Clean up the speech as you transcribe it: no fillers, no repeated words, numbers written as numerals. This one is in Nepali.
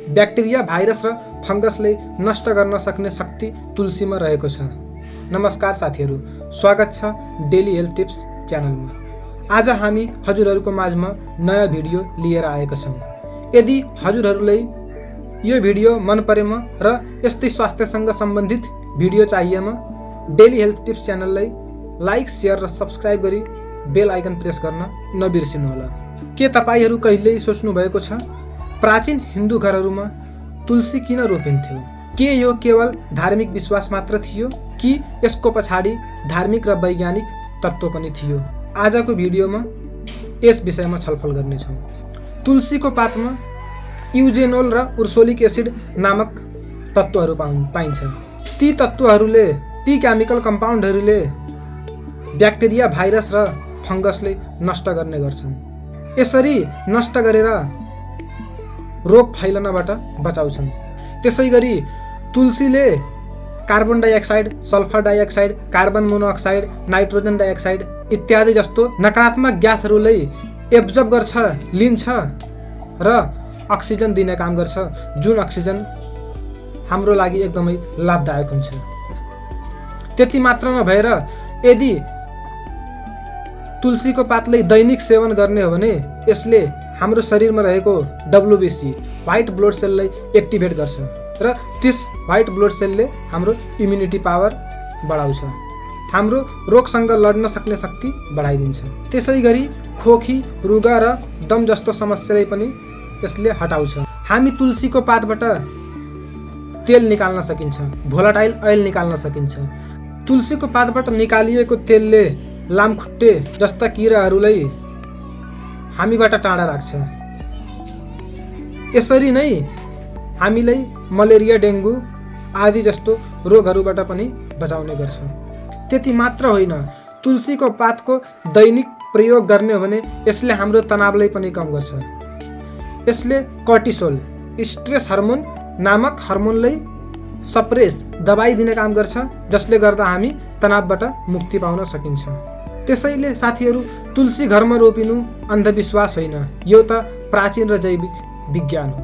ब्याक्टेरिया, भाइरस र फंगसले नष्ट गर्न सक्ने शक्ति तुलसीमा रहेको छ। नमस्कार साथीहरू, स्वागत छ डेली हेल्थ टिप्स च्यानलमा। आज हामी हजुरहरूको माझमा नयाँ भिडियो लिएर आएका छौँ। यदि हजुरहरूलाई यो भिडियो मन परेमा र यस्तै स्वास्थ्यसँग सम्बन्धित भिडियो चाहिएमा डेली हेल्थ टिप्स च्यानललाई लाइक, शेयर र सब्स्क्राइब गरी बेल आइकन प्रेस गर्न नबिर्सिनुहोला। के तपाईहरू कहिल्यै सोच्नु भएको छ प्राचीन हिन्दू घरहरूमा तुलसी किन रोपिन्थ्यो? के यो केवल धार्मिक विश्वास मात्र थियो कि यसको पछाडि धार्मिक र वैज्ञानिक तत्त्व पनि थियो? आजको भिडियोमा यस विषयमा छलफल गर्नेछौँ। तुलसीको पातमा युजेनोल र उर्सोलिक एसिड नामक तत्त्वहरू पाइन्छ। ती तत्त्वहरूले, ती केमिकल कम्पाउन्डहरूले ब्याक्टेरिया, भाइरस र फंगसले नष्ट गर्ने गर्छन्। यसरी नष्ट गरेर रोग फैलनबाट बचाउँछन्। त्यसैगरी तुलसीले carbon dioxide, sulphur dioxide, carbon monoxide, nitrogen dioxide इत्यादि जस्तो नकारात्मक ग्यासहरूलाई एब्जर्ब गर्छ, लिन्छ र अक्सिजन दिने काम गर्छ, जुन अक्सिजन हाम्रो लागि एकदमै लाभदायक हुन्छ। त्यति मात्र नभएर यदि तुलसीको पातलाई दैनिक सेवन गर्ने हो भने यसले हाम्रो शरीरमा रहेको WBC व्हाइट ब्लड सेललाई एक्टिभेट गर्छ र त्यस व्हाइट ब्लड सेलले हाम्रो इम्युनिटी पावर बढाउँछ, हाम्रो रोगसँग लड्न सक्ने शक्ति बढाइदिन्छ। त्यसैगरी खोकी, रुगा र दम जस्तो समस्यालाई पनि यसले हटाउँछ। हामी तुलसीको पातबाट तेल निकाल्न सकिन्छ, भोलाटाइल ऑयल निकाल्न सकिन्छ। तुलसीको पातबाट निकालिएको तेलले लामखुट्टे जस्ता किराहरूलाई हामीबाट टाढा राख्छ। यसरी नै हामीलाई मलेरिया, डेङ्गु आदि जस्तो रोगहरूबाट पनि बचाउने गर्छ। त्यति मात्र होइन, तुलसीको पातको दैनिक प्रयोग गर्ने हो भने यसले हाम्रो तनावलाई पनि कम गर्छ। यसले कर्टिसोल, स्ट्रेस हार्मोन नामक हार्मोनलाई सप्रेस, दबाई दिने काम गर्छ, जसले गर्दा हामी तनावबाट मुक्ति पाउन सकिन्छ। त्यसैले साथीहरू, तुलसी घरमा रोपिनु अन्धविश्वास होइन, यो त प्राचीन र जैविक विज्ञान हो।